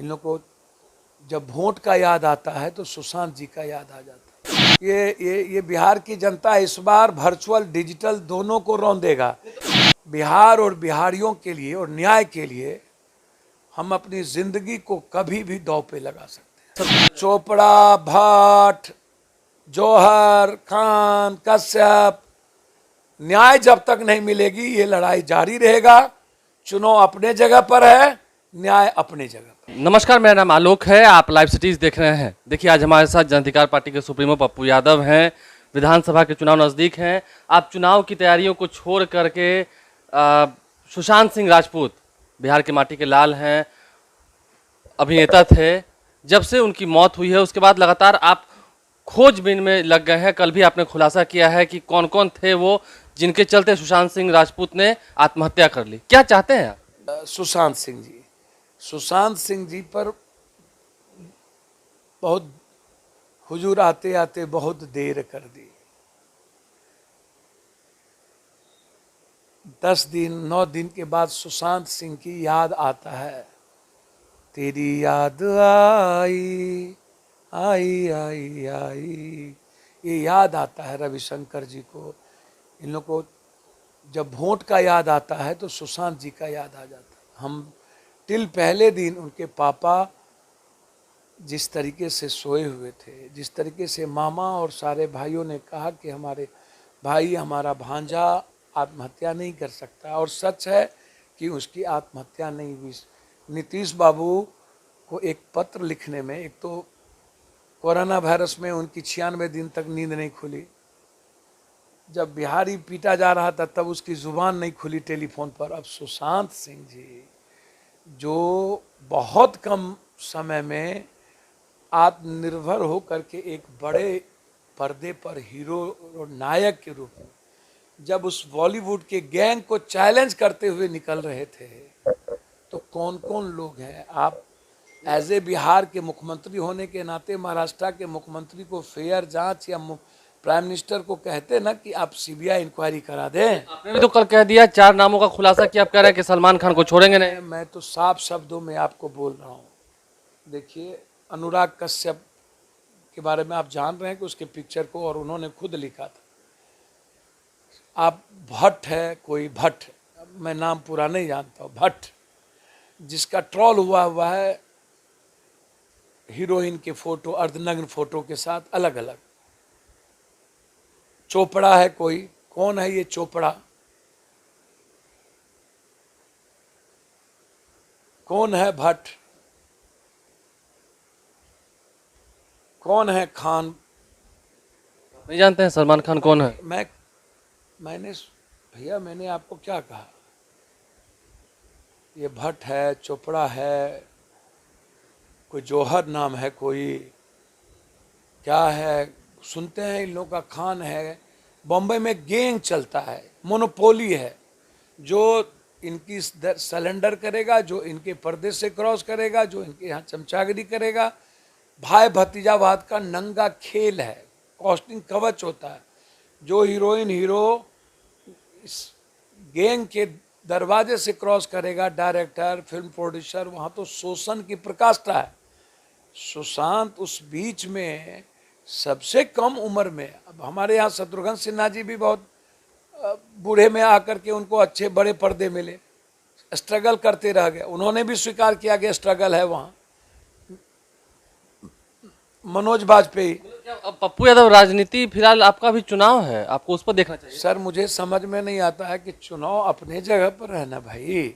लोग को जब वोट का याद आता है तो सुशांत जी का याद आ जाता है। ये बिहार की जनता इस बार वर्चुअल डिजिटल दोनों को रौंदेगा। बिहार और बिहारियों के लिए और न्याय के लिए हम अपनी जिंदगी को कभी भी दांव पे लगा सकते हैं। चोपड़ा, भट्ट, जौहर, खान, कश्यप, न्याय जब तक नहीं मिलेगी ये लड़ाई जारी रहेगा। चुनाव अपने जगह पर है, न्याय अपने जगह पर। नमस्कार, मेरा नाम आलोक है। आप लाइव सिटीज देख रहे हैं। देखिए, आज हमारे साथ जन अधिकार पार्टी के सुप्रीमो पप्पू यादव हैं। विधानसभा के चुनाव नज़दीक हैं। आप चुनाव की तैयारियों को छोड़ करके सुशांत सिंह राजपूत बिहार की माटी के लाल हैं, अभिनेता थे। जब से उनकी मौत हुई है उसके बाद लगातार आप खोजबीन में लग गए हैं। कल भी आपने खुलासा किया है कि कौन कौन थे वो जिनके चलते सुशांत सिंह राजपूत ने आत्महत्या कर ली। क्या चाहते हैं आप? सुशांत सिंह जी पर बहुत हुजूर आते आते बहुत देर कर दी। 10 दिन 9 दिन के बाद सुशांत सिंह की याद आता है। तेरी याद आई आई आई आई, ये याद आता है रविशंकर जी को। इन लोगों को जब वोट का याद आता है तो सुशांत जी का याद आ जाता है। हम टिल पहले दिन उनके पापा जिस तरीके से सोए हुए थे, जिस तरीके से मामा और सारे भाइयों ने कहा कि हमारे भाई, हमारा भांजा आत्महत्या नहीं कर सकता, और सच है कि उसकी आत्महत्या नहीं हुई। नीतीश बाबू को एक पत्र लिखने में, एक तो कोरोना वायरस में उनकी 96 दिन तक नींद नहीं खुली। जब बिहारी पीटा जा रहा था तब उसकी जुबान नहीं खुली टेलीफोन पर। अब सुशांत सिंह जी जो बहुत कम समय में आत्मनिर्भर होकर के एक बड़े पर्दे पर हीरो और नायक के रूप में जब उस बॉलीवुड के गैंग को चैलेंज करते हुए निकल रहे थे, तो कौन कौन लोग हैं। आप एज ए बिहार के मुख्यमंत्री होने के नाते महाराष्ट्र के मुख्यमंत्री को फेयर जांच, या प्राइम मिनिस्टर को कहते ना कि आप सीबीआई इंक्वायरी करा दें। आपने भी तो कल कह दिया, 4 नामों का खुलासा किया। आप कह रहे हैं कि सलमान खान को छोड़ेंगे नहीं। मैं तो साफ शब्दों में आपको बोल रहा हूँ। देखिए, अनुराग कश्यप के बारे में आप जान रहे हैं कि उसके पिक्चर को और उन्होंने खुद लिखा था। आप भट्ट है, कोई भट्ट, मैं नाम पूरा नहीं जानता हूँ, भट्ट, जिसका ट्रॉल हुआ है हीरोइन के फोटो, अर्धनग्न फोटो के साथ अलग अलग। चोपड़ा है कोई, कौन है ये चोपड़ा, कौन है भट्ट, कौन है खान। नहीं जानते हैं सलमान खान कौन है? मैंने भैया, मैंने आपको क्या कहा? ये भट्ट है, चोपड़ा है, कोई जौहर नाम है, कोई क्या है, सुनते हैं इन लोगों का। खान है। बॉम्बे में गैंग चलता है, मोनोपोली है, जो इनकी सरेंडर करेगा, जो इनके पर्दे से क्रॉस करेगा, जो इनके यहाँ चमचागिरी करेगा। भाई भतीजावाद का नंगा खेल है, कॉस्टिंग कवच होता है। जो हीरोइन हीरो इस गैंग के दरवाजे से क्रॉस करेगा, डायरेक्टर, फिल्म प्रोड्यूसर, वहाँ तो शोषण की प्रकाष्ठा है। सुशांत उस बीच में सबसे कम उम्र में, अब हमारे यहाँ शत्रुघ्न सिन्हा जी भी बहुत बूढ़े में आकर के उनको अच्छे बड़े पर्दे मिले, स्ट्रगल करते रह गए। उन्होंने भी स्वीकार किया कि स्ट्रगल है वहाँ। मनोज बाजपेयी। अब पप्पू यादव, राजनीति फिलहाल आपका भी चुनाव है, आपको उस पर देखना चाहिए। सर, मुझे समझ में नहीं आता है कि चुनाव अपने जगह पर है ना भाई।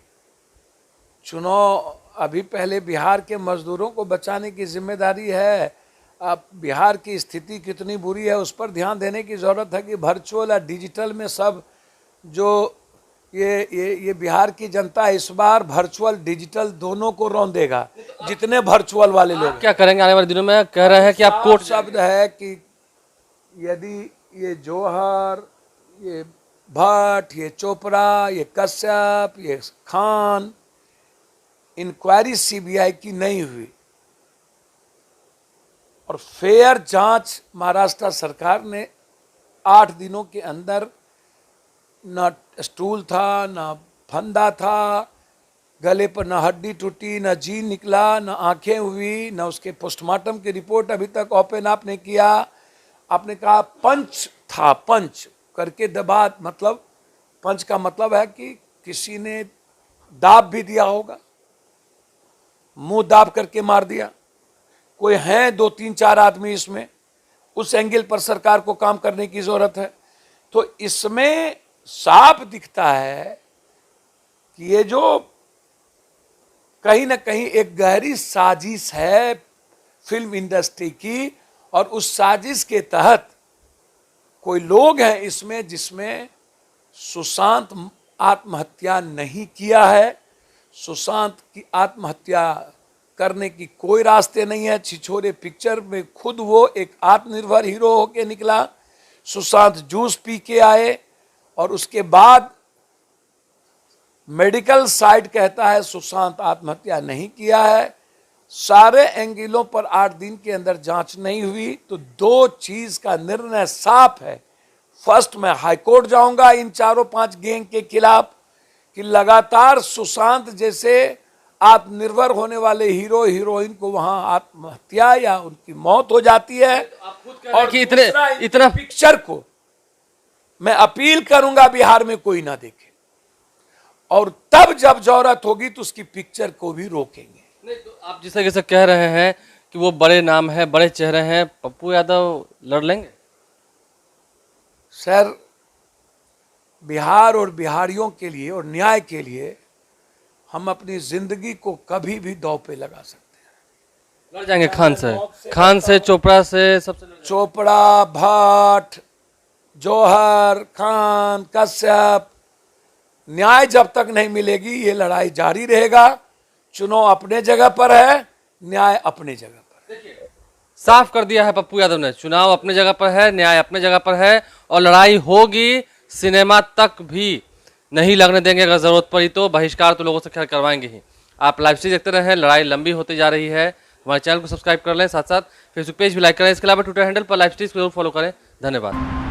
चुनाव अभी पहले बिहार के मजदूरों को बचाने की जिम्मेदारी है। अब बिहार की स्थिति कितनी बुरी है उस पर ध्यान देने की जरूरत है कि वर्चुअल और डिजिटल में सब जो ये बिहार की जनता इस बार वर्चुअल डिजिटल दोनों को रौंदेगा, जितने वर्चुअल वाले लोग। क्या करेंगे आने वाले दिनों में? कह रहे हैं कि आप कोर्ट शब्द है कि यदि ये जौहर, ये भट्ट, ये चोपड़ा, ये कश्यप, ये खान, इंक्वायरी सीबीआई की नहीं हुई और फेयर जांच महाराष्ट्र सरकार ने 8 दिनों के अंदर, ना स्टूल था, ना फंदा था, गले पर न हड्डी टूटी, न जी निकला, न आंखें हुई, न उसके पोस्टमार्टम की रिपोर्ट अभी तक ओपन आपने किया। आपने कहा पंच था, पंच करके दबा, मतलब पंच का मतलब है कि किसी ने दाब भी दिया होगा, मुंह दाब करके मार दिया। कोई है 2-3-4 आदमी इसमें, उस एंगल पर सरकार को काम करने की जरूरत है। तो इसमें साफ दिखता है कि ये जो कहीं ना कहीं एक गहरी साजिश है फिल्म इंडस्ट्री की, और उस साजिश के तहत कोई लोग हैं इसमें जिसमें सुशांत आत्महत्या नहीं किया है। सुशांत की आत्महत्या करने की कोई रास्ते नहीं है। छिछोरे पिक्चर में खुद वो एक आत्मनिर्भर हीरो होके निकला। सुशांत जूस पी के आए और उसके बाद मेडिकल साइड कहता है सुशांत आत्महत्या नहीं किया है। सारे एंगलों पर 8 दिन के अंदर जांच नहीं हुई तो 2 चीज का निर्णय साफ है। फर्स्ट, मैं हाईकोर्ट जाऊंगा इन 4-5 गैंग के खिलाफ कि लगातार सुशांत जैसे आत्मनिर्भर होने वाले हीरो हीरोइन को वहां आत्महत्या या उनकी मौत हो जाती है। और कि इतना पिक्चर को मैं अपील करूंगा बिहार में कोई ना देखे, और तब जब जरूरत होगी तो उसकी पिक्चर को भी रोकेंगे। नहीं, तो आप जिस तरीके से कह रहे हैं कि वो बड़े नाम है, बड़े चेहरे हैं, पप्पू यादव लड़ लेंगे? सर, बिहार और बिहारियों के लिए और न्याय के लिए हम अपनी जिंदगी को कभी भी दांव पे लगा सकते हैं। लड़ जाएंगे खान से चोपड़ा से, सबसे चोपड़ा, भट्ट, जौहर, खान, कश्यप, न्याय जब तक नहीं मिलेगी ये लड़ाई जारी रहेगा। चुनाव अपने जगह पर है, न्याय अपने जगह पर। देखिए, साफ कर दिया है पप्पू यादव ने, चुनाव अपने जगह पर है, न्याय अपने जगह पर है, और लड़ाई होगी। सिनेमा तक भी नहीं लगने देंगे, अगर जरूरत पड़ी तो बहिष्कार तो लोगों से खैर करवाएंगे ही। आप लाइव स्ट्रीम देखते रहें, लड़ाई लंबी होती जा रही है। हमारे चैनल को सब्सक्राइब कर लें, साथ साथ फेसबुक पेज भी लाइक करें। इसके अलावा ट्विटर हैंडल पर लाइव स्ट्रीम को जरूर फॉलो करें। धन्यवाद।